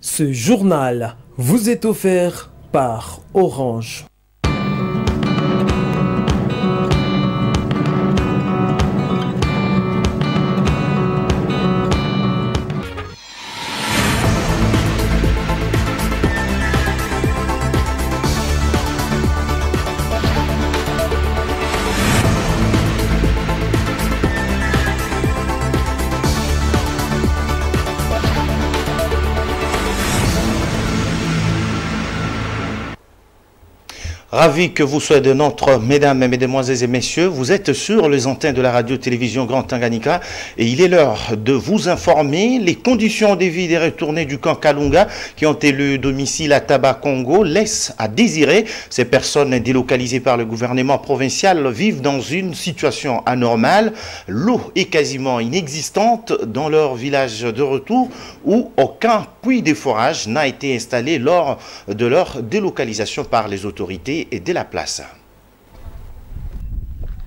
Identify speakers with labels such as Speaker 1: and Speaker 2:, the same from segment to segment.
Speaker 1: Ce journal vous est offert par Orange.
Speaker 2: Ravi que vous soyez de notre, mesdames, mesdemoiselles et messieurs, vous êtes sur les antennes de la radio-télévision Grand Tanganyika et il est l'heure de vous informer. Les conditions de vie des retournés du camp Kalunga qui ont élu domicile à Taba-Congo laissent à désirer. Ces personnes délocalisées par le gouvernement provincial vivent dans une situation anormale. L'eau est quasiment inexistante dans leur village de retour où aucun puits de forage n'a été installé lors de leur délocalisation par les autorités et de la place.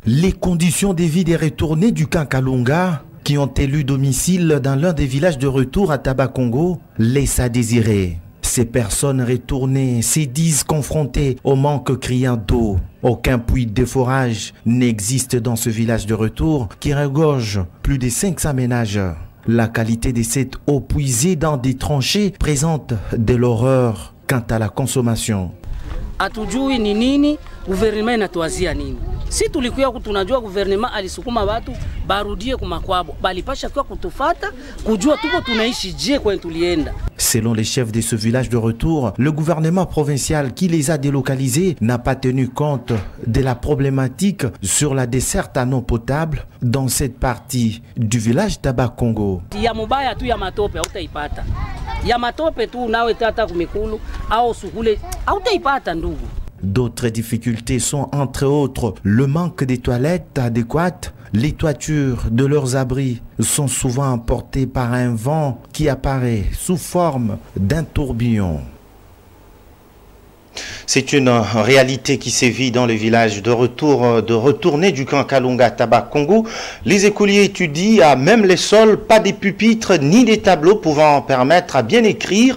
Speaker 3: Les conditions de vie des retournés du camp Kalunga qui ont élu domicile dans l'un des villages de retour à Taba-Congo laissent à désirer. Ces personnes retournées se disent confrontées au manque criant d'eau. Aucun puits de forage n'existe dans ce village de retour qui regorge plus de 500 ménages. La qualité de cette eau puisée dans des tranchées présente de l'horreur quant à la consommation.
Speaker 4: Hatujui ni nini gouvernement inatuazia nini. Si tulikuwa tunajua gouvernement alisukuma watu barudie kumakwabo, balipasha kwa kutufata kujua tuko tunaishi je kwa tulienda.
Speaker 3: Selon les chefs de ce village de retour, le gouvernement provincial qui les a délocalisés n'a pas tenu compte de la problématique sur la desserte en eau potable dans cette partie du village Taba-Congo.
Speaker 4: Ya mubaya tu ya matope hautaipata. Ya matope tu nawe tata kumikulu au sukule hautaipata ndugu.
Speaker 3: D'autres difficultés sont entre autres le manque de toilettes adéquates. Les toitures de leurs abris sont souvent emportées par un vent qui apparaît sous forme d'un tourbillon.
Speaker 2: C'est une réalité qui sévit dans le village de retournée du camp Kalunga Taba-Congo. Les écoliers étudient à même les sols, pas des pupitres ni des tableaux pouvant permettre à bien écrire.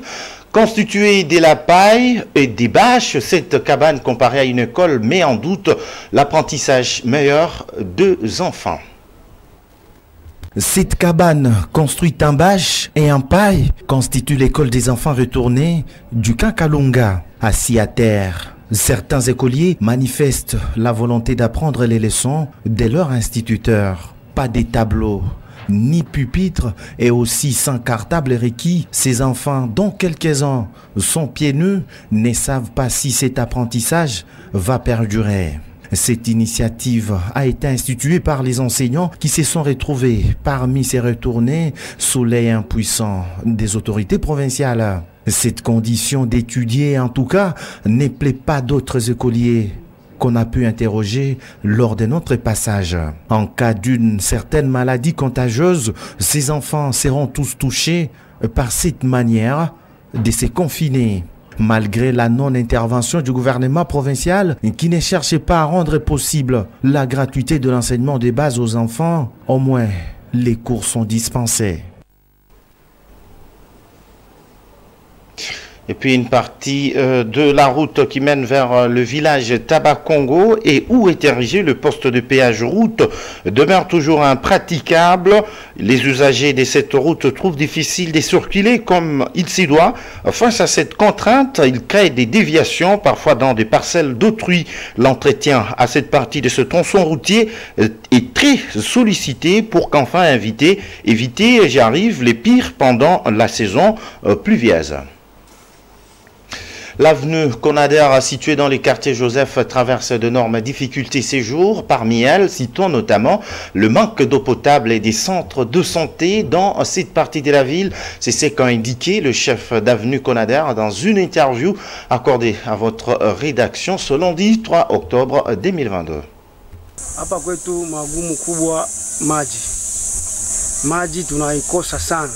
Speaker 2: Constituée de la paille et des bâches, cette cabane comparée à une école met en doute l'apprentissage meilleur des enfants.
Speaker 3: Cette cabane, construite en bâche et en paille, constitue l'école des enfants retournés du camp Kalunga. Assis à terre, certains écoliers manifestent la volonté d'apprendre les leçons de leur instituteur. Pas des tableaux ni pupitre et aussi sans cartable requis, ces enfants, dont quelques-uns sont pieds nus, ne savent pas si cet apprentissage va perdurer. Cette initiative a été instituée par les enseignants qui se sont retrouvés parmi ces retournés sous l'œil impuissant des autorités provinciales. Cette condition d'étudier, en tout cas, ne plaît pas d'autres écoliers qu'on a pu interroger lors de notre passage. En cas d'une certaine maladie contagieuse, ces enfants seront tous touchés par cette manière de se confiner. Malgré la non-intervention du gouvernement provincial qui ne cherchait pas à rendre possible la gratuité de l'enseignement de base aux enfants, au moins les cours sont dispensés.
Speaker 2: Et puis une partie de la route qui mène vers le village Taba-Congo et où est érigé le poste de péage route demeure toujours impraticable. Les usagers de cette route trouvent difficile de circuler comme il s'y doit. Face à cette contrainte, ils créent des déviations, parfois dans des parcelles d'autrui. L'entretien à cette partie de ce tronçon routier est très sollicité pour qu'enfin éviter, j'y arrive, les pires pendant la saison pluvieuse. L'avenue Conader, située dans les quartiers Joseph, traverse d'énormes difficultés ces jours. Parmi elles, citons notamment le manque d'eau potable et des centres de santé dans cette partie de la ville. C'est ce qu'a indiqué le chef d'avenue Conader dans une interview accordée à votre rédaction ce lundi 3 octobre 2022.
Speaker 5: Hapa kwetu magumu kubwa maji. Maji tunaikosa sana.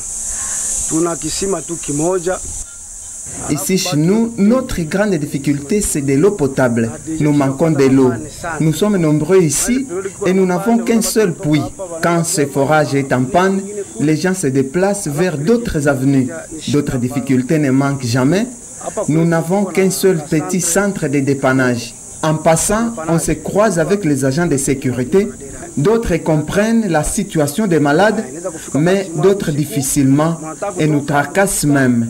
Speaker 5: Tuna kisima tu kimoja.
Speaker 6: Ici chez nous, notre grande difficulté c'est de l'eau potable. Nous manquons de l'eau. Nous sommes nombreux ici et nous n'avons qu'un seul puits. Quand ce forage est en panne, les gens se déplacent vers d'autres avenues. D'autres difficultés ne manquent jamais. Nous n'avons qu'un seul petit centre de dépannage. En passant, on se croise avec les agents de sécurité. D'autres comprennent la situation des malades, mais d'autres difficilement et nous tracassent même.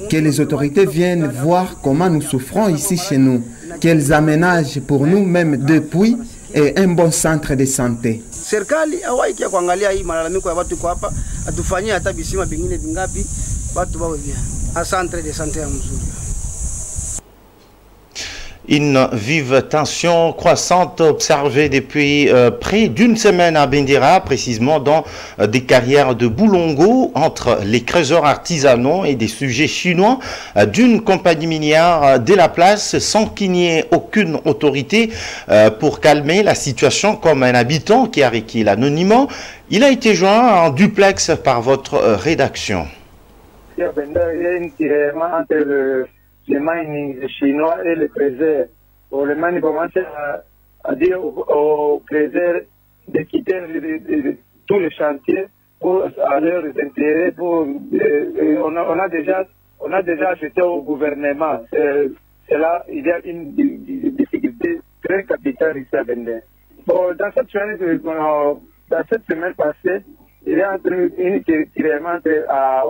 Speaker 6: Que les autorités viennent voir comment nous souffrons ici chez nous. Qu'elles aménagent pour nous même 2 puits et un bon centre de santé.
Speaker 5: Serikali hawaikia kuangalia hii malalamiko ya watu kwa hapa, atufanyie hata visima vingine vingapi watu wawe bien. Un centre de santé ya mzuri.
Speaker 2: Une vive tension croissante observée depuis près d'une semaine à Bendera, précisément dans des carrières de boulongo entre les creuseurs artisanaux et des sujets chinois d'une compagnie minière de la place sans qu'il n'y ait aucune autorité pour calmer la situation, comme un habitant qui a requis l'anonymat. Il a été joint en duplex par votre rédaction.
Speaker 7: Le mining chinois et les trésors. Pour le mining, commencer à dire aux trésors de quitter tous les chantiers pour aller leurs intérêts. On a déjà acheté au gouvernement. C'est là, il y a une difficulté très capitale ici à Bender. Bon, dans cette semaine passée, il y a une tirement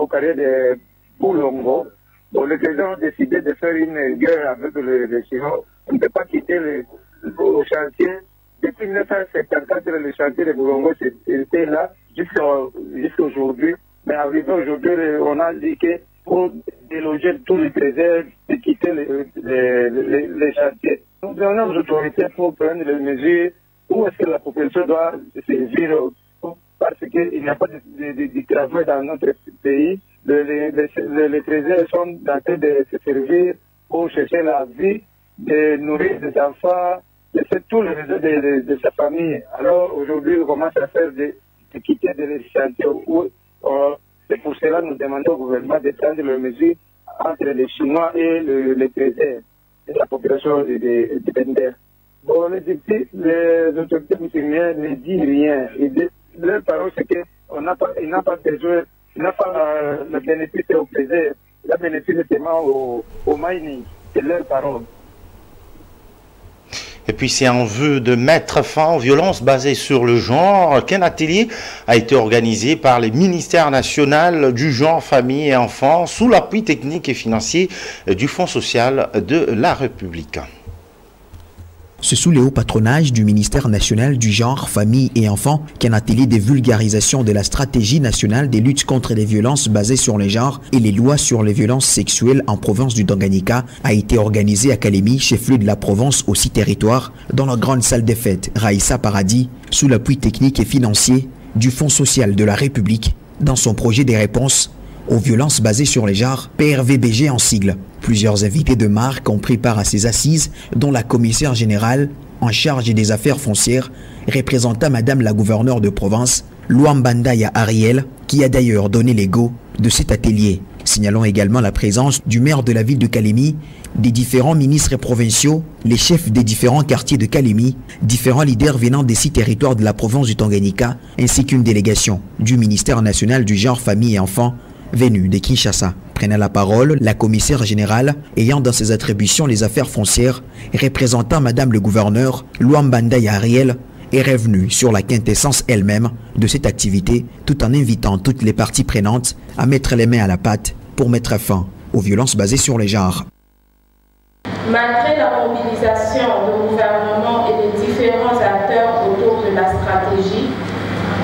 Speaker 7: au carré de Boulongo. Bon, le président a décidé de faire une guerre avec les Chinois. On ne peut pas quitter le chantier. Depuis 1954, le chantier de Boulongo était là jusqu'à aujourd'hui. Mais arrivé aujourd'hui, on a dit que pour déloger tous les trésors, de quitter les chantiers. Nous donnons aux autorités pour prendre les mesures où est-ce que la population doit se servir. Parce qu'il n'y a pas de travail dans notre pays. Les trésors sont en train de se servir pour chercher la vie, de nourrir des enfants, de faire tout le réseau de sa famille. Alors aujourd'hui, on commence à faire de quitter des chantiers. C'est pour cela que nous demandons au gouvernement de prendre les mesures entre les Chinois et les trésors et la population de Bender. Bon, les autorités coutumières ne disent rien. Leur parole, c'est qu'il n'a pas besoin. Il n'a pas le bénéfice au plaisir, le bénéfice seulement au mining, c'est leur parole.
Speaker 2: Et puis c'est en vue de mettre fin aux violences basées sur le genre qu'un atelier a été organisé par les ministères nationaux du genre, famille et enfants sous l'appui technique et financier du Fonds social de la République.
Speaker 8: C'est sous le haut patronage du ministère national du genre, famille et enfants qu'un atelier de vulgarisation de la stratégie nationale des luttes contre les violences basées sur les genres et les lois sur les violences sexuelles en province du Tanganyika a été organisé à Kalemi, chef-lieu de la province au 6 territoires, dans la grande salle des fêtes Raïssa Paradis, sous l'appui technique et financier du Fonds social de la République, dans son projet de réponse aux violences basées sur les genres, PRVBG en sigle. Plusieurs invités de marque ont pris part à ces assises, dont la commissaire générale en charge des affaires foncières, représentant Madame la gouverneure de province, Luambandaya Ariel, qui a d'ailleurs donné les go de cet atelier. Signalons également la présence du maire de la ville de Kalemi, des différents ministres provinciaux, les chefs des différents quartiers de Kalemi, différents leaders venant des 6 territoires de la province du Tanganyika, ainsi qu'une délégation du ministère national du genre, famille et enfants, venue de Kinshasa. Prenant la parole, la commissaire générale, ayant dans ses attributions les affaires foncières, représentant Madame le gouverneur, Luambandaya Ariel, est revenue sur la quintessence elle-même de cette activité, tout en invitant toutes les parties prenantes à mettre les mains à la pâte pour mettre fin aux violences basées sur les genres.
Speaker 9: Malgré la mobilisation du gouvernement et des différents acteurs autour de la stratégie,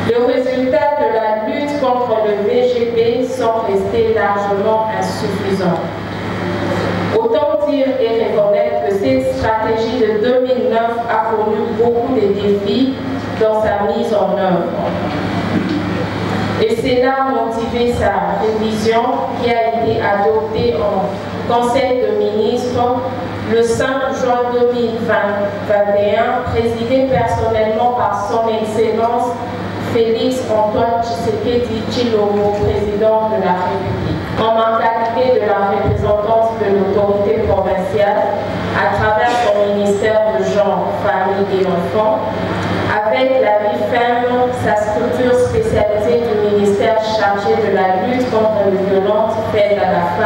Speaker 9: le résultat de la lutte contre le VGB sont restés largement insuffisants. Autant dire et reconnaître que cette stratégie de 2009 a connu beaucoup de défis dans sa mise en œuvre. Et cela a motivé sa révision qui a été adoptée en Conseil de ministres le 5 juin 2021, présidé personnellement par son Excellence Félix Antoine Tshisekedi Tshilombo, président de la République. En ma qualité de la représentante de l'autorité provinciale, à travers son ministère de genre, famille et enfants, avec la BIFEM, sa structure spécialisée du ministère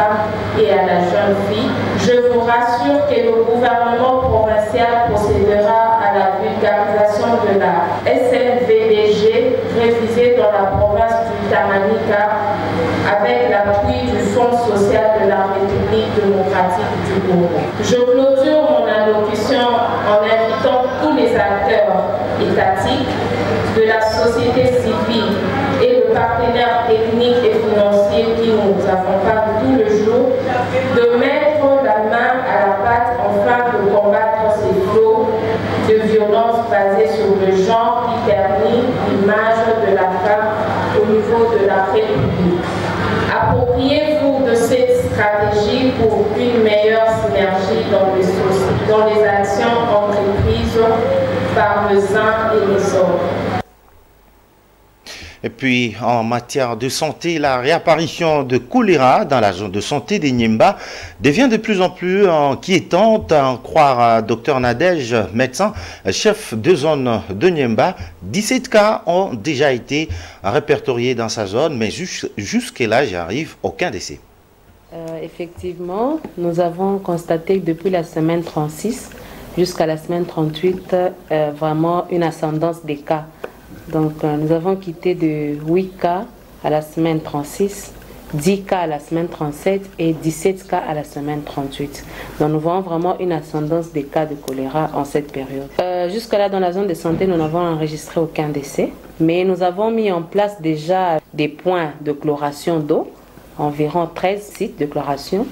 Speaker 9: femme et à la jeune fille. Je vous rassure que le gouvernement provincial procédera à la vulgarisation de la SNVDG révisée dans la province du Tanganyika avec l'appui du Fonds social de la République démocratique du Congo. Je clôture mon allocution en invitant tous les acteurs étatiques, de la société civile et le partenaires techniques et financiers qui nous accompagnent tout le jour de mettre la main à la pâte afin de combattre ces flots de violence basés sur le genre qui ternit l'image de la femme au niveau de la République. Appropriez-vous de cette stratégie pour une meilleure synergie dans les actions entreprises par les uns et les autres.
Speaker 2: Et puis, en matière de santé, la réapparition de choléra dans la zone de santé des Nyemba devient de plus en plus inquiétante, à en croire Dr Nadège, médecin, chef de zone de Nyemba. 17 cas ont déjà été répertoriés dans sa zone, mais jusqu'à j'arrive aucun décès.
Speaker 10: Effectivement, nous avons constaté que depuis la semaine 36 jusqu'à la semaine 38, vraiment une ascendance des cas. Donc, nous avons quitté de 8 cas à la semaine 36, 10 cas à la semaine 37 et 17 cas à la semaine 38. Donc, nous voyons vraiment une ascendance des cas de choléra en cette période. Jusque-là, dans la zone de santé, nous n'avons enregistré aucun décès, mais nous avons mis en place déjà des points de chloration d'eau, environ 13 sites de chloration,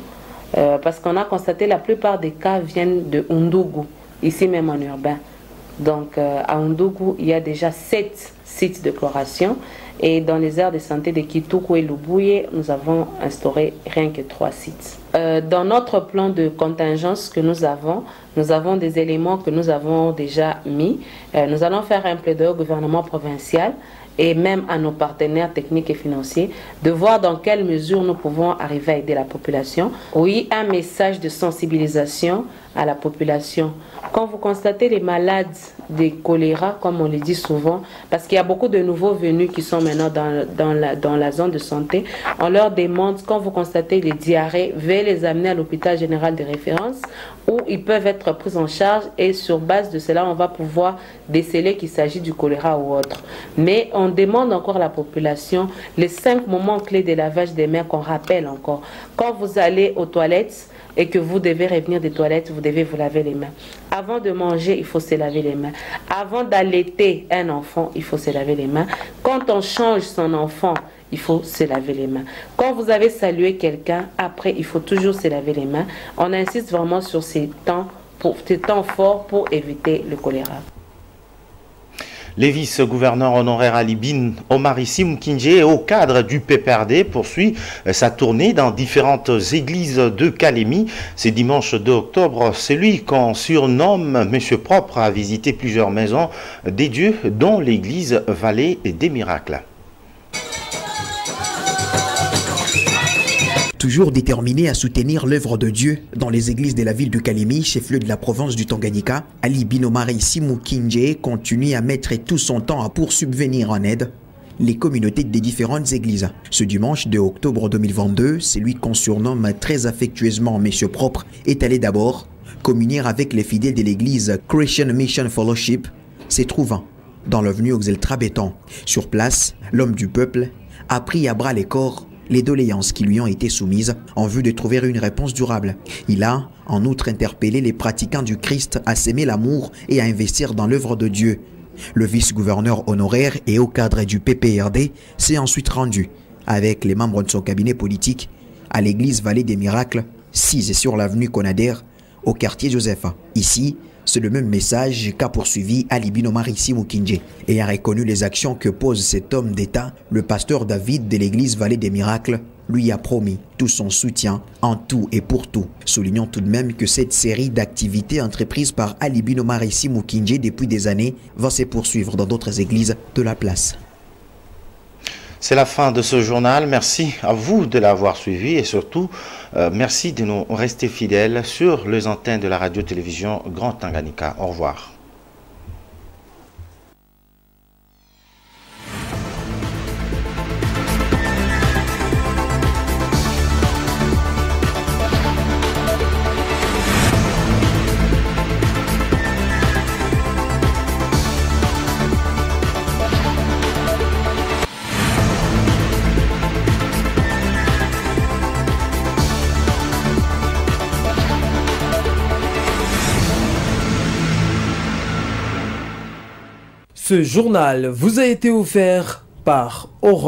Speaker 10: parce qu'on a constaté que la plupart des cas viennent de Undugu, ici même en urbain. Donc à Undugu, il y a déjà 7 sites de chloration et dans les aires de santé de Kituku et Lubuye, nous avons instauré rien que 3 sites. Dans notre plan de contingence que nous avons des éléments que nous avons déjà mis. Nous allons faire un plaidoyer au gouvernement provincial et même à nos partenaires techniques et financiers, de voir dans quelle mesure nous pouvons arriver à aider la population. Oui, un message de sensibilisation à la population. Quand vous constatez les malades de choléra, comme on le dit souvent, parce qu'il y a beaucoup de nouveaux venus qui sont maintenant dans la zone de santé, on leur demande, quand vous constatez les diarrhées, veuillez les amener à l'hôpital général de référence où ils peuvent être pris en charge et sur base de cela, on va pouvoir déceler qu'il s'agit du choléra ou autre. Mais on demande encore à la population les 5 moments clés de lavage des mains qu'on rappelle encore. Quand vous allez aux toilettes et que vous devez revenir des toilettes, vous devez vous laver les mains. Avant de manger, il faut se laver les mains. Avant d'allaiter un enfant, il faut se laver les mains. Quand on change son enfant, il faut se laver les mains. Quand vous avez salué quelqu'un, après, il faut toujours se laver les mains. On insiste vraiment sur ces temps forts pour éviter le choléra.
Speaker 2: Les vice-gouverneurs honoraires Alibine Omarissim Kinje, au cadre du PPRD, poursuit sa tournée dans différentes églises de Kalemi. C'est dimanche 2 octobre, celui qu'on surnomme Monsieur Propre a visité plusieurs maisons des dieux, dont l'église Vallée des Miracles.
Speaker 8: Toujours déterminé à soutenir l'œuvre de Dieu dans les églises de la ville de Kalemi, chef-lieu de la province du Tanganyika, Alibine Omarissim Kinje continue à mettre tout son temps pour subvenir en aide les communautés des différentes églises. Ce dimanche 2 octobre 2022, celui qu'on surnomme très affectueusement Monsieur Propre est allé d'abord communier avec les fidèles de l'église Christian Mission Fellowship, se trouvant dans l'avenue Oxeltra Béton. Sur place, l'homme du peuple a pris à bras les corps les doléances qui lui ont été soumises en vue de trouver une réponse durable. Il a en outre interpellé les pratiquants du Christ à s'aimer l'amour et à investir dans l'œuvre de Dieu. Le vice-gouverneur honoraire et au cadre du PPRD s'est ensuite rendu avec les membres de son cabinet politique à l'église Vallée des Miracles, sise sur l'avenue Conader, au quartier Joseph. Ici, c'est le même message qu'a poursuivi Alibine Omarissim Kinje et a reconnu les actions que pose cet homme d'État. Le pasteur David de l'église Vallée des Miracles lui a promis tout son soutien en tout et pour tout. Soulignons tout de même que cette série d'activités entreprises par Alibine Omarissim Kinje depuis des années va se poursuivre dans d'autres églises de la place.
Speaker 2: C'est la fin de ce journal. Merci à vous de l'avoir suivi et surtout, merci de nous rester fidèles sur les antennes de la radio-télévision Grand Tanganyika. Au revoir.
Speaker 1: Ce journal vous a été offert par Orange.